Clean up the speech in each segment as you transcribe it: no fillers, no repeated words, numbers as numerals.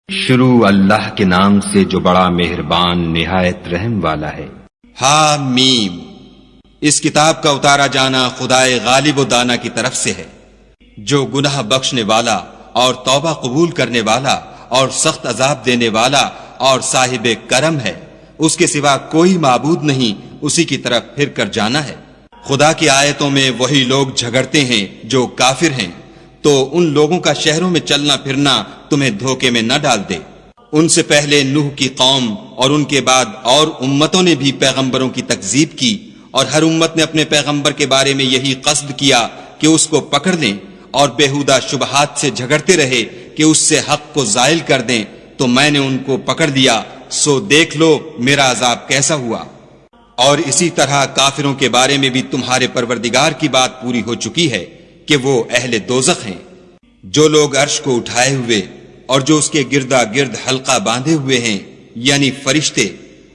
شروع اللہ کے نام سے جو بڑا مہربان نہایت رحم والا ہے۔ حامیم، اس کتاب کا اتارا جانا خدائے غالب و دانا کی طرف سے ہے، جو گناہ بخشنے والا اور توبہ قبول کرنے والا اور سخت عذاب دینے والا اور صاحب کرم ہے۔ اس کے سوا کوئی معبود نہیں، اسی کی طرف پھر کر جانا ہے۔ خدا کی آیتوں میں وہی لوگ جھگڑتے ہیں جو کافر ہیں، تو ان لوگوں کا شہروں میں چلنا پھرنا تمہیں دھوکے میں نہ ڈال دے۔ ان سے پہلے نوح کی قوم اور ان کے بعد اور امتوں نے بھی پیغمبروں کی تکذیب کی، اور ہر امت نے اپنے پیغمبر کے بارے میں یہی قصد کیا کہ اس کو پکڑ لیں، اور بےہودہ شبہات سے جھگڑتے رہے کہ اس سے حق کو زائل کر دیں، تو میں نے ان کو پکڑ لیا، سو دیکھ لو میرا عذاب کیسا ہوا۔ اور اسی طرح کافروں کے بارے میں بھی تمہارے پروردگار کی بات پوری ہو چکی ہے کہ وہ اہل دوزخ ہیں۔ جو لوگ عرش کو اٹھائے ہوئے اور جو اس کے گردا گرد حلقہ باندھے ہوئے ہیں، یعنی فرشتے،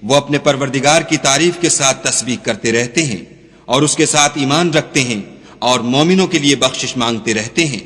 وہ اپنے پروردگار کی تعریف کے ساتھ تسبیح کرتے رہتے ہیں اور اس کے ساتھ ایمان رکھتے ہیں اور مومنوں کے لیے بخشش مانگتے رہتے ہیں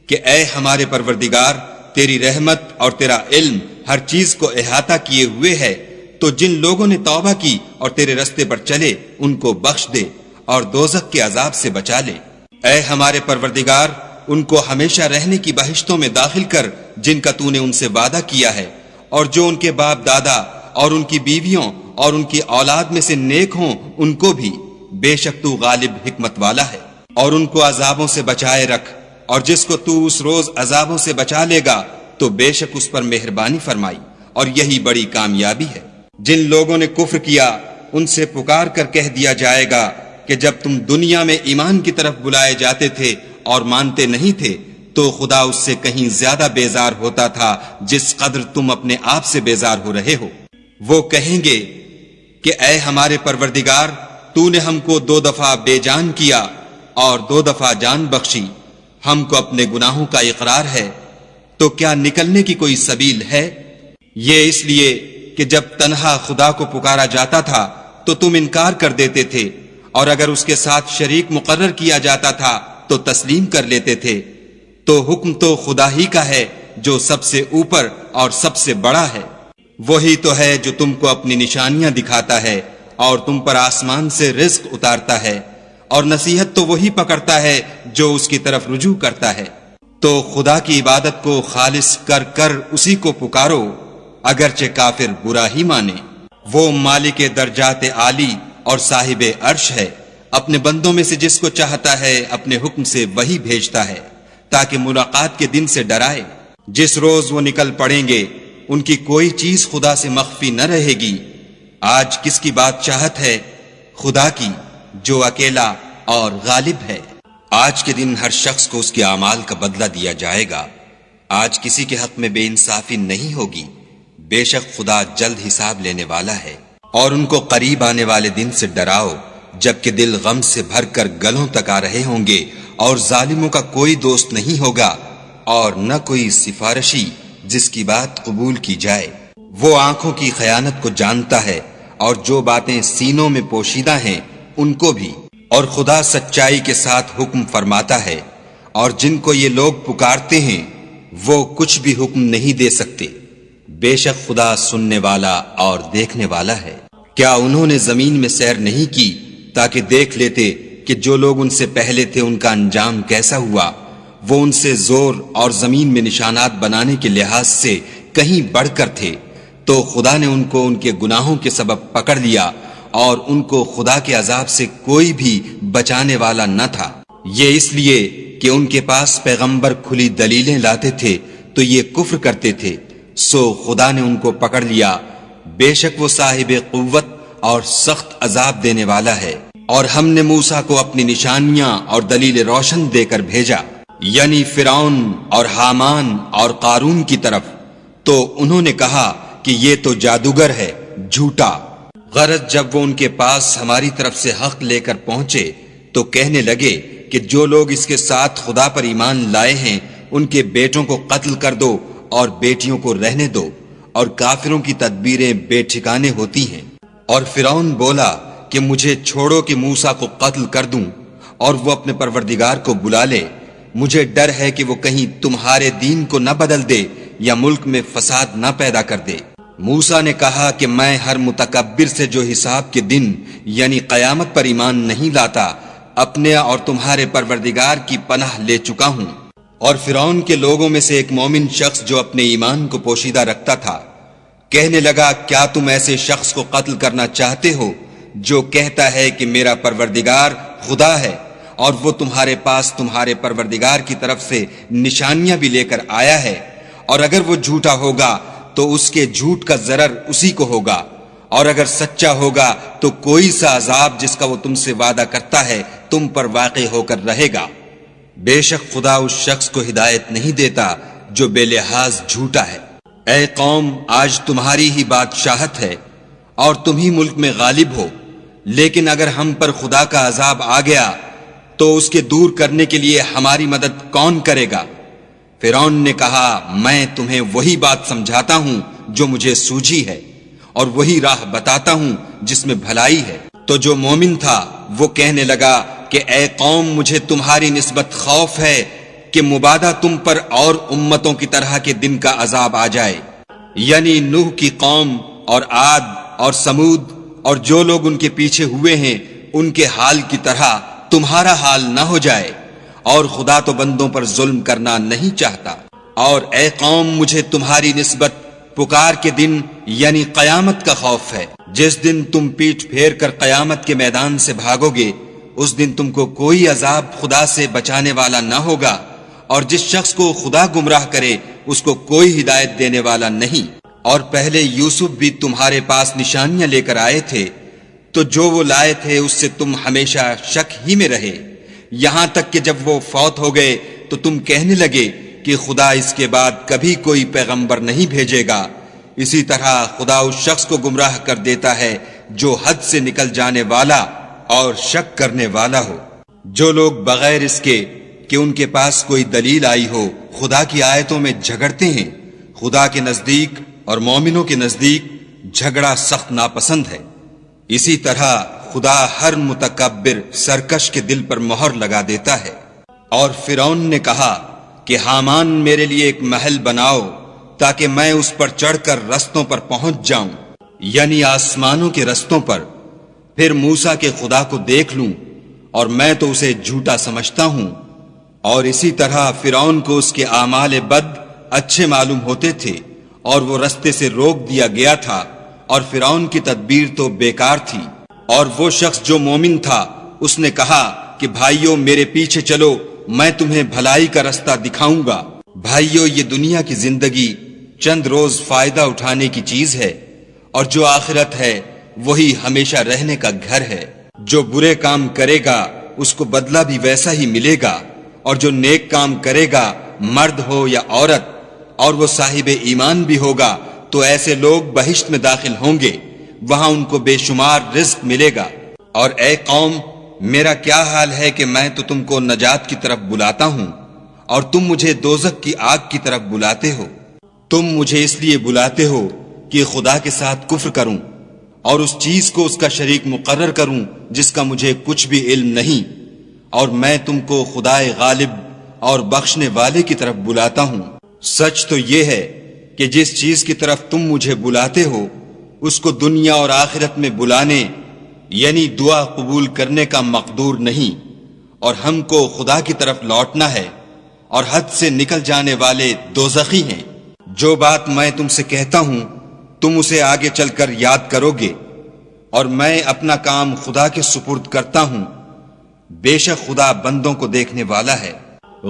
کہ اے ہمارے پروردگار، تیری رحمت اور تیرا علم ہر چیز کو احاطہ کیے ہوئے ہے، تو جن لوگوں نے توبہ کی اور تیرے رستے پر چلے ان کو بخش دے اور دوزخ کے عذاب سے بچا لے۔ اے ہمارے پروردگار، ان کو ہمیشہ رہنے کی بہشتوں میں داخل کر جن کا تو نے ان سے وعدہ کیا ہے، اور جو ان کے باپ دادا اور ان کی بیویوں اور ان کی اولاد میں سے نیک ہوں ان کو بھی، بے شک تو غالب حکمت والا ہے۔ اور ان کو عذابوں سے بچائے رکھ، اور جس کو تو اس روز عذابوں سے بچا لے گا تو بے شک اس پر مہربانی فرمائی، اور یہی بڑی کامیابی ہے۔ جن لوگوں نے کفر کیا ان سے پکار کر کہہ دیا جائے گا کہ جب تم دنیا میں ایمان کی طرف بلائے جاتے تھے اور مانتے نہیں تھے تو خدا اس سے کہیں زیادہ بیزار ہوتا تھا جس قدر تم اپنے آپ سے بیزار ہو رہے ہو۔ وہ کہیں گے کہ اے ہمارے پروردگار، تو نے ہم کو 2 دفعہ بے جان کیا اور 2 دفعہ جان بخشی، ہم کو اپنے گناہوں کا اقرار ہے، تو کیا نکلنے کی کوئی سبیل ہے؟ یہ اس لیے کہ جب تنہا خدا کو پکارا جاتا تھا تو تم انکار کر دیتے تھے، اور اگر اس کے ساتھ شریک مقرر کیا جاتا تھا تو تسلیم کر لیتے تھے۔ تو حکم تو خدا ہی کا ہے جو سب سے اوپر اور سب سے بڑا ہے۔ وہی تو ہے جو تم کو اپنی نشانیاں دکھاتا ہے اور تم پر آسمان سے رزق اتارتا ہے، اور نصیحت تو وہی پکڑتا ہے جو اس کی طرف رجوع کرتا ہے۔ تو خدا کی عبادت کو خالص کر کر اسی کو پکارو، اگرچہ کافر برا ہی مانے۔ وہ مالک درجات عالی اور صاحب عرش ہے، اپنے بندوں میں سے جس کو چاہتا ہے اپنے حکم سے وہی بھیجتا ہے تاکہ ملاقات کے دن سے ڈرائے۔ جس روز وہ نکل پڑیں گے ان کی کوئی چیز خدا سے مخفی نہ رہے گی۔ آج کس کی بادشاہت ہے؟ خدا کی، جو اکیلا اور غالب ہے۔ آج کے دن ہر شخص کو اس کے اعمال کا بدلہ دیا جائے گا۔ آج کسی کے حق میں بے انصافی نہیں ہوگی، بے شک خدا جلد حساب لینے والا ہے۔ اور ان کو قریب آنے والے دن سے ڈراؤ جبکہ دل غم سے بھر کر گلوں تک آ رہے ہوں گے، اور ظالموں کا کوئی دوست نہیں ہوگا اور نہ کوئی سفارشی جس کی بات قبول کی جائے۔ وہ آنکھوں کی خیانت کو جانتا ہے اور جو باتیں سینوں میں پوشیدہ ہیں ان کو بھی، اور خدا سچائی کے ساتھ حکم فرماتا ہے، اور جن کو یہ لوگ پکارتے ہیں وہ کچھ بھی حکم نہیں دے سکتے، بے شک خدا سننے والا اور دیکھنے والا ہے۔ کیا انہوں نے زمین میں سیر نہیں کی تاکہ دیکھ لیتے کہ جو لوگ ان سے پہلے تھے ان کا انجام کیسا ہوا؟ وہ ان سے زور اور زمین میں نشانات بنانے کے لحاظ سے کہیں بڑھ کر تھے، تو خدا نے ان کو ان کے گناہوں کے سبب پکڑ لیا، اور ان کو خدا کے عذاب سے کوئی بھی بچانے والا نہ تھا۔ یہ اس لیے کہ ان کے پاس پیغمبر کھلی دلیلیں لاتے تھے تو یہ کفر کرتے تھے، سو خدا نے ان کو پکڑ لیا۔ بے شک وہ صاحب قوت اور سخت عذاب دینے والا ہے۔ اور ہم نے موسیٰ کو اپنی نشانیاں اور دلیل روشن دے کر بھیجا، یعنی فرعون اور حامان اور قارون کی طرف، تو انہوں نے کہا کہ یہ تو جادوگر ہے، جھوٹا۔ غرض جب وہ ان کے پاس ہماری طرف سے حق لے کر پہنچے تو کہنے لگے کہ جو لوگ اس کے ساتھ خدا پر ایمان لائے ہیں ان کے بیٹوں کو قتل کر دو اور بیٹیوں کو رہنے دو، اور کافروں کی تدبیریں بے ٹھکانے ہوتی ہیں۔ اور فرعون بولا کہ مجھے چھوڑو کہ موسیٰ کو قتل کر دوں اور وہ اپنے پروردگار کو بلا لے، مجھے ڈر ہے کہ وہ کہیں تمہارے دین کو نہ بدل دے یا ملک میں فساد نہ پیدا کر دے۔ موسیٰ نے کہا کہ میں ہر متکبر سے جو حساب کے دن یعنی قیامت پر ایمان نہیں لاتا اپنے اور تمہارے پروردگار کی پناہ لے چکا ہوں۔ اور فرعون کے لوگوں میں سے ایک مومن شخص جو اپنے ایمان کو پوشیدہ رکھتا تھا کہنے لگا، کیا تم ایسے شخص کو قتل کرنا چاہتے ہو جو کہتا ہے کہ میرا پروردگار خدا ہے، اور وہ تمہارے پاس تمہارے پروردگار کی طرف سے نشانیاں بھی لے کر آیا ہے، اور اگر وہ جھوٹا ہوگا تو اس کے جھوٹ کا ضرر اسی کو ہوگا، اور اگر سچا ہوگا تو کوئی سا عذاب جس کا وہ تم سے وعدہ کرتا ہے تم پر واقع ہو کر رہے گا۔ بے شک خدا اس شخص کو ہدایت نہیں دیتا جو بے لحاظ جھوٹا ہے۔ اے قوم، آج تمہاری ہی بادشاہت ہے اور تم ہی ملک میں غالب ہو، لیکن اگر ہم پر خدا کا عذاب آ گیا تو اس کے دور کرنے کے لیے ہماری مدد کون کرے گا؟ فرعون نے کہا، میں تمہیں وہی بات سمجھاتا ہوں جو مجھے سوجھی ہے، اور وہی راہ بتاتا ہوں جس میں بھلائی ہے۔ تو جو مومن تھا وہ کہنے لگا کہ اے قوم، مجھے تمہاری نسبت خوف ہے کہ مبادا تم پر اور امتوں کی طرح کے دن کا عذاب آ جائے، یعنی نوح کی قوم اور عاد اور سمود اور جو لوگ ان کے پیچھے ہوئے ہیں ان کے حال کی طرح تمہارا حال نہ ہو جائے، اور خدا تو بندوں پر ظلم کرنا نہیں چاہتا۔ اور اے قوم، مجھے تمہاری نسبت پکار کے دن یعنی قیامت کا خوف ہے۔ جس دن تم پیٹھ پھیر کر قیامت کے میدان سے بھاگو گے اس دن تم کو کوئی عذاب خدا سے بچانے والا نہ ہوگا، اور جس شخص کو خدا گمراہ کرے اس کو کوئی ہدایت دینے والا نہیں۔ اور پہلے یوسف بھی تمہارے پاس نشانیاں لے کر آئے تھے، تو جو وہ لائے تھے اس سے تم ہمیشہ شک ہی میں رہے، یہاں تک کہ جب وہ فوت ہو گئے تو تم کہنے لگے کہ خدا اس کے بعد کبھی کوئی پیغمبر نہیں بھیجے گا۔ اسی طرح خدا اس شخص کو گمراہ کر دیتا ہے جو حد سے نکل جانے والا اور شک کرنے والا ہو۔ جو لوگ بغیر اس کے کہ ان کے پاس کوئی دلیل آئی ہو خدا کی آیتوں میں جھگڑتے ہیں، خدا کے نزدیک اور مومنوں کے نزدیک جھگڑا سخت ناپسند ہے۔ اسی طرح خدا ہر متکبر سرکش کے دل پر مہر لگا دیتا ہے۔ اور فرعون نے کہا کہ حامان میرے لیے ایک محل بناؤ تاکہ میں اس پر چڑھ کر رستوں پر پہنچ جاؤں، یعنی آسمانوں کے رستوں پر، پھر موسیٰ کے خدا کو دیکھ لوں، اور میں تو اسے جھوٹا سمجھتا ہوں۔ اور اسی طرح فرعون کو اس کے اعمال بد اچھے معلوم ہوتے تھے اور وہ رستے سے روک دیا گیا تھا، اور فرعون کی تدبیر تو بیکار تھی۔ اور وہ شخص جو مومن تھا اس نے کہا کہ بھائیو میرے پیچھے چلو، میں تمہیں بھلائی کا رستہ دکھاؤں گا۔ بھائیو، یہ دنیا کی زندگی چند روز فائدہ اٹھانے کی چیز ہے، اور جو آخرت ہے وہی ہمیشہ رہنے کا گھر ہے۔ جو برے کام کرے گا اس کو بدلہ بھی ویسا ہی ملے گا، اور جو نیک کام کرے گا مرد ہو یا عورت اور وہ صاحب ایمان بھی ہوگا تو ایسے لوگ بہشت میں داخل ہوں گے، وہاں ان کو بے شمار رزق ملے گا۔ اور اے قوم، میرا کیا حال ہے کہ میں تو تم کو نجات کی طرف بلاتا ہوں اور تم مجھے دوزخ کی آگ کی طرف بلاتے ہو۔ تم مجھے اس لیے بلاتے ہو کہ خدا کے ساتھ کفر کروں اور اس چیز کو اس کا شریک مقرر کروں جس کا مجھے کچھ بھی علم نہیں، اور میں تم کو خدائے غالب اور بخشنے والے کی طرف بلاتا ہوں۔ سچ تو یہ ہے کہ جس چیز کی طرف تم مجھے بلاتے ہو اس کو دنیا اور آخرت میں بلانے یعنی دعا قبول کرنے کا مقدور نہیں، اور ہم کو خدا کی طرف لوٹنا ہے، اور حد سے نکل جانے والے دوزخی ہیں۔ جو بات میں تم سے کہتا ہوں تم اسے آگے چل کر یاد کرو گے، اور میں اپنا کام خدا کے سپرد کرتا ہوں، بے شک خدا بندوں کو دیکھنے والا ہے۔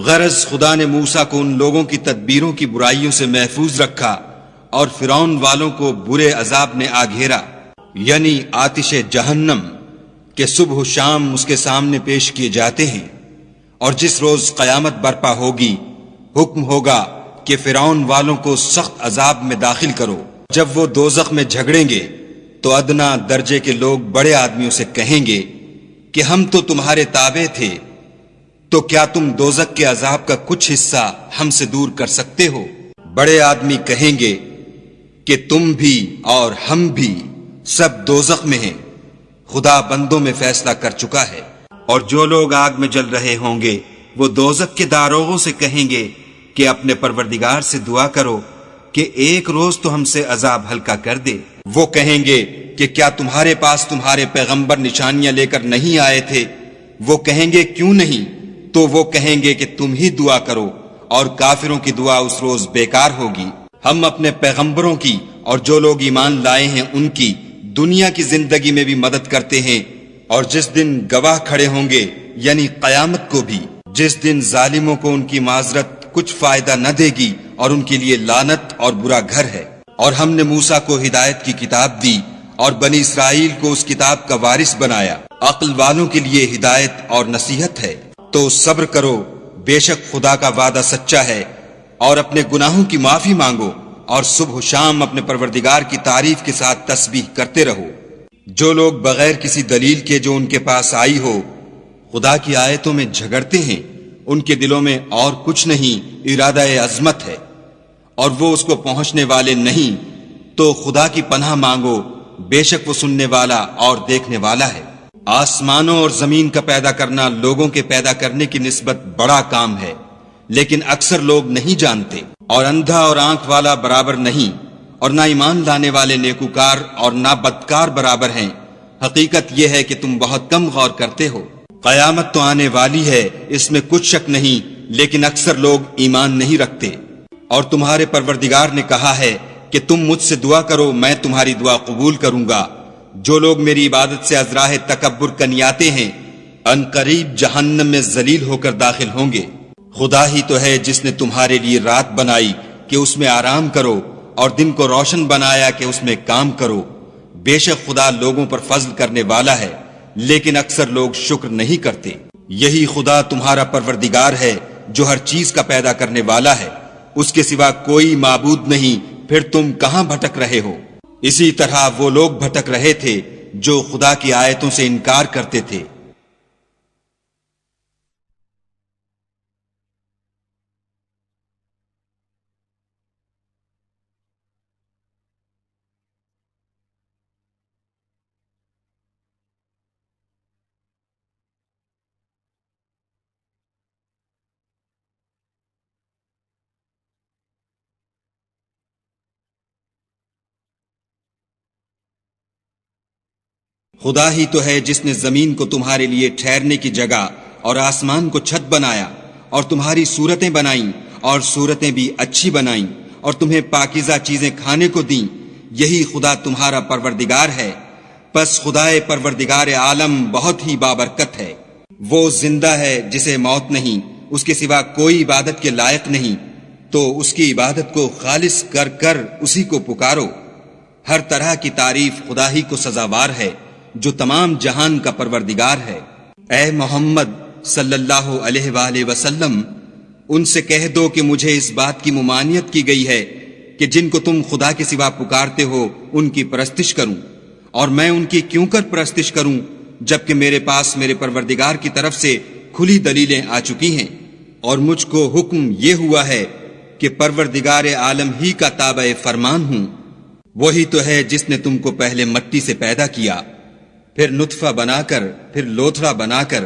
غرض خدا نے موسیٰ کو ان لوگوں کی تدبیروں کی برائیوں سے محفوظ رکھا، اور فرعون والوں کو برے عذاب نے آ گھیرا، یعنی آتش جہنم کہ صبح و شام اس کے سامنے پیش کیے جاتے ہیں۔ اور جس روز قیامت برپا ہوگی حکم ہوگا کہ فرعون والوں کو سخت عذاب میں داخل کرو۔ جب وہ دوزخ میں جھگڑیں گے تو ادنا درجے کے لوگ بڑے آدمیوں سے کہیں گے کہ ہم تو تمہارے تابع تھے، تو کیا تم دوزخ کے عذاب کا کچھ حصہ ہم سے دور کر سکتے ہو؟ بڑے آدمی کہیں گے کہ تم بھی اور ہم بھی سب دوزخ میں ہیں، خدا بندوں میں فیصلہ کر چکا ہے۔ اور جو لوگ آگ میں جل رہے ہوں گے وہ دوزخ کے داروغوں سے کہیں گے کہ اپنے پروردگار سے دعا کرو کہ ایک روز تو ہم سے عذاب ہلکا کر دے۔ وہ کہیں گے کہ کیا تمہارے پاس تمہارے پیغمبر نشانیاں لے کر نہیں آئے تھے؟ وہ کہیں گے کیوں نہیں؟ تو وہ کہیں گے کہ تم ہی دعا کرو، اور کافروں کی دعا اس روز بیکار ہوگی۔ ہم اپنے پیغمبروں کی اور جو لوگ ایمان لائے ہیں ان کی دنیا کی زندگی میں بھی مدد کرتے ہیں، اور جس دن گواہ کھڑے ہوں گے یعنی قیامت کو بھی، جس دن ظالموں کو ان کی معذرت کچھ فائدہ نہ دے گی اور ان کے لیے لعنت اور برا گھر ہے۔ اور ہم نے موسیٰ کو ہدایت کی کتاب دی اور بنی اسرائیل کو اس کتاب کا وارث بنایا۔ عقل والوں کے لیے ہدایت اور نصیحت ہے۔ تو صبر کرو، بے شک خدا کا وعدہ سچا ہے، اور اپنے گناہوں کی معافی مانگو، اور صبح و شام اپنے پروردگار کی تعریف کے ساتھ تسبیح کرتے رہو۔ جو لوگ بغیر کسی دلیل کے جو ان کے پاس آئی ہو خدا کی آیتوں میں جھگڑتے ہیں، ان کے دلوں میں اور کچھ نہیں، ارادہ عظمت ہے، اور وہ اس کو پہنچنے والے نہیں۔ تو خدا کی پناہ مانگو، بے شک وہ سننے والا اور دیکھنے والا ہے۔ آسمانوں اور زمین کا پیدا کرنا لوگوں کے پیدا کرنے کی نسبت بڑا کام ہے، لیکن اکثر لوگ نہیں جانتے۔ اور اندھا اور آنکھ والا برابر نہیں، اور نہ ایمان لانے والے نیکوکار اور نہ بدکار برابر ہیں۔ حقیقت یہ ہے کہ تم بہت کم غور کرتے ہو۔ قیامت تو آنے والی ہے، اس میں کچھ شک نہیں، لیکن اکثر لوگ ایمان نہیں رکھتے۔ اور تمہارے پروردگار نے کہا ہے کہ تم مجھ سے دعا کرو، میں تمہاری دعا قبول کروں گا۔ جو لوگ میری عبادت سے از راہ تکبر کنیاتے ہیں، ان قریب جہنم میں ذلیل ہو کر داخل ہوں گے۔ خدا ہی تو ہے جس نے تمہارے لیے رات بنائی کہ اس میں آرام کرو، اور دن کو روشن بنایا کہ اس میں کام کرو۔ بے شک خدا لوگوں پر فضل کرنے والا ہے، لیکن اکثر لوگ شکر نہیں کرتے۔ یہی خدا تمہارا پروردگار ہے جو ہر چیز کا پیدا کرنے والا ہے، اس کے سوا کوئی معبود نہیں، پھر تم کہاں بھٹک رہے ہو؟ اسی طرح وہ لوگ بھٹک رہے تھے جو خدا کی آیتوں سے انکار کرتے تھے۔ خدا ہی تو ہے جس نے زمین کو تمہارے لیے ٹھہرنے کی جگہ اور آسمان کو چھت بنایا، اور تمہاری صورتیں بنائیں، اور صورتیں بھی اچھی بنائیں، اور تمہیں پاکیزہ چیزیں کھانے کو دیں۔ یہی خدا تمہارا پروردگار ہے۔ پس خدائے پروردگار عالم بہت ہی بابرکت ہے۔ وہ زندہ ہے جسے موت نہیں، اس کے سوا کوئی عبادت کے لائق نہیں، تو اس کی عبادت کو خالص کر کر اسی کو پکارو۔ ہر طرح کی تعریف خدا ہی کو سزاوار ہے جو تمام جہان کا پروردگار ہے۔ اے محمد صلی اللہ علیہ وآلہ وسلم، ان سے کہہ دو کہ مجھے اس بات کی ممانعت کی گئی ہے کہ جن کو تم خدا کے سوا پکارتے ہو ان کی پرستش کروں، اور میں ان کی کیوں کر پرستش کروں جبکہ میرے پاس میرے پروردگار کی طرف سے کھلی دلیلیں آ چکی ہیں، اور مجھ کو حکم یہ ہوا ہے کہ پروردگار عالم ہی کا تابع فرمان ہوں۔ وہی تو ہے جس نے تم کو پہلے مٹی سے پیدا کیا، پھر نطفہ بنا کر، پھر لوتھڑا بنا کر،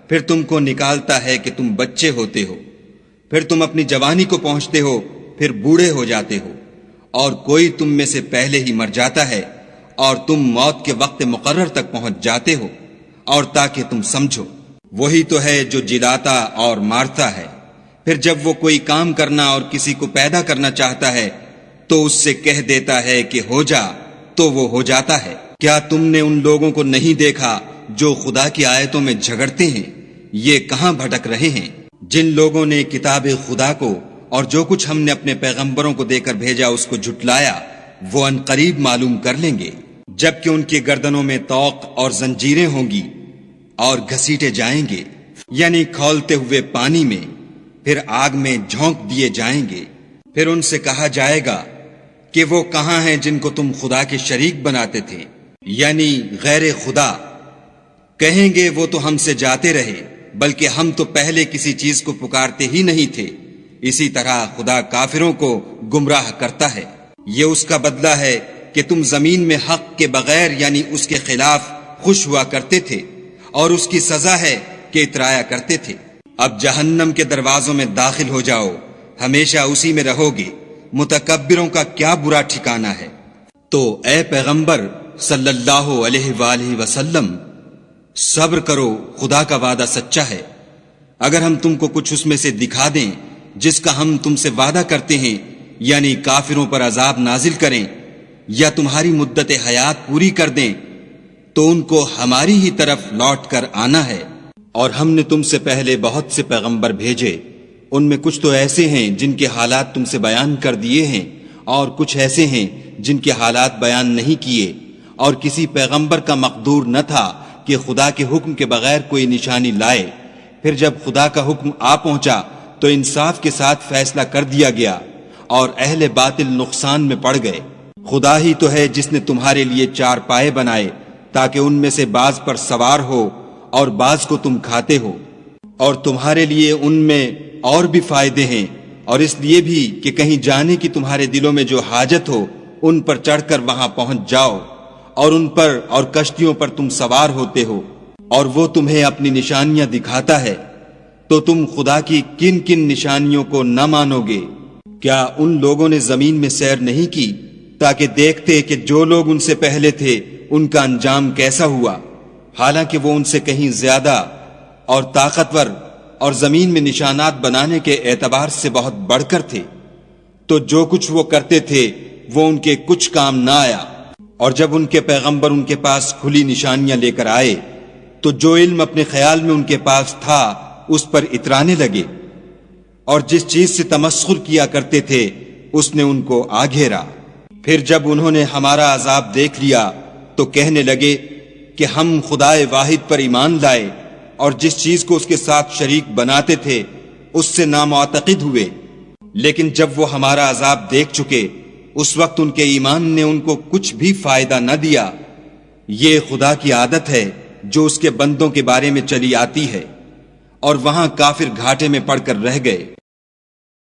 پھر تم کو نکالتا ہے کہ تم بچے ہوتے ہو، پھر تم اپنی جوانی کو پہنچتے ہو، پھر بوڑھے ہو جاتے ہو، اور کوئی تم میں سے پہلے ہی مر جاتا ہے، اور تم موت کے وقت مقرر تک پہنچ جاتے ہو، اور تاکہ تم سمجھو۔ وہی تو ہے جو جلاتا اور مارتا ہے، پھر جب وہ کوئی کام کرنا اور کسی کو پیدا کرنا چاہتا ہے تو اس سے کہہ دیتا ہے کہ ہو جا، تو وہ ہو جاتا ہے۔ کیا تم نے ان لوگوں کو نہیں دیکھا جو خدا کی آیتوں میں جھگڑتے ہیں؟ یہ کہاں بھٹک رہے ہیں؟ جن لوگوں نے کتاب خدا کو اور جو کچھ ہم نے اپنے پیغمبروں کو دے کر بھیجا اس کو جھٹلایا، وہ ان قریب معلوم کر لیں گے، جبکہ ان کی گردنوں میں طوق اور زنجیریں ہوں گی اور گھسیٹے جائیں گے، یعنی کھولتے ہوئے پانی میں، پھر آگ میں جھونک دیے جائیں گے۔ پھر ان سے کہا جائے گا کہ وہ کہاں ہیں جن کو تم خدا کے شریک بناتے تھے، یعنی غیر خدا؟ کہیں گے وہ تو ہم سے جاتے رہے، بلکہ ہم تو پہلے کسی چیز کو پکارتے ہی نہیں تھے۔ اسی طرح خدا کافروں کو گمراہ کرتا ہے۔ یہ اس کا بدلہ ہے کہ تم زمین میں حق کے بغیر یعنی اس کے خلاف خوش ہوا کرتے تھے، اور اس کی سزا ہے کہ اترایا کرتے تھے۔ اب جہنم کے دروازوں میں داخل ہو جاؤ، ہمیشہ اسی میں رہو گے، متکبروں کا کیا برا ٹھکانہ ہے۔ تو اے پیغمبر صلی اللہ علیہ وآلہ وسلم، صبر کرو، خدا کا وعدہ سچا ہے۔ اگر ہم تم کو کچھ اس میں سے دکھا دیں جس کا ہم تم سے وعدہ کرتے ہیں، یعنی کافروں پر عذاب نازل کریں یا تمہاری مدت حیات پوری کر دیں، تو ان کو ہماری ہی طرف لوٹ کر آنا ہے۔ اور ہم نے تم سے پہلے بہت سے پیغمبر بھیجے، ان میں کچھ تو ایسے ہیں جن کے حالات تم سے بیان کر دیے ہیں، اور کچھ ایسے ہیں جن کے حالات بیان نہیں کیے، اور کسی پیغمبر کا مقدور نہ تھا کہ خدا کے حکم کے بغیر کوئی نشانی لائے۔ پھر جب خدا کا حکم آ پہنچا تو انصاف کے ساتھ فیصلہ کر دیا گیا، اور اہل باطل نقصان میں پڑ گئے۔ خدا ہی تو ہے جس نے تمہارے لیے 4 پائے بنائے تاکہ ان میں سے بعض پر سوار ہو اور بعض کو تم کھاتے ہو، اور تمہارے لیے ان میں اور بھی فائدے ہیں، اور اس لیے بھی کہ کہیں جانے کی تمہارے دلوں میں جو حاجت ہو ان پر چڑھ کر وہاں پہنچ جاؤ، اور ان پر اور کشتیوں پر تم سوار ہوتے ہو، اور وہ تمہیں اپنی نشانیاں دکھاتا ہے، تو تم خدا کی کن کن نشانیوں کو نہ مانو گے؟ کیا ان لوگوں نے زمین میں سیر نہیں کی تاکہ دیکھتے کہ جو لوگ ان سے پہلے تھے ان کا انجام کیسا ہوا، حالانکہ وہ ان سے کہیں زیادہ اور طاقتور اور زمین میں نشانات بنانے کے اعتبار سے بہت بڑھ کر تھے؟ تو جو کچھ وہ کرتے تھے وہ ان کے کچھ کام نہ آیا، اور جب ان کے پیغمبر ان کے پاس کھلی نشانیاں لے کر آئے تو جو علم اپنے خیال میں ان کے پاس تھا اس پر اترانے لگے، اور جس چیز سے تمسخر کیا کرتے تھے اس نے ان کو آ گھیرا۔ پھر جب انہوں نے ہمارا عذاب دیکھ لیا تو کہنے لگے کہ ہم خدائے واحد پر ایمان لائے، اور جس چیز کو اس کے ساتھ شریک بناتے تھے اس سے نامعتقد ہوئے۔ لیکن جب وہ ہمارا عذاب دیکھ چکے اس وقت ان کے ایمان نے ان کو کچھ بھی فائدہ نہ دیا۔ یہ خدا کی عادت ہے جو اس کے بندوں کے بارے میں چلی آتی ہے، اور وہاں کافر گھاٹے میں پڑ کر رہ گئے۔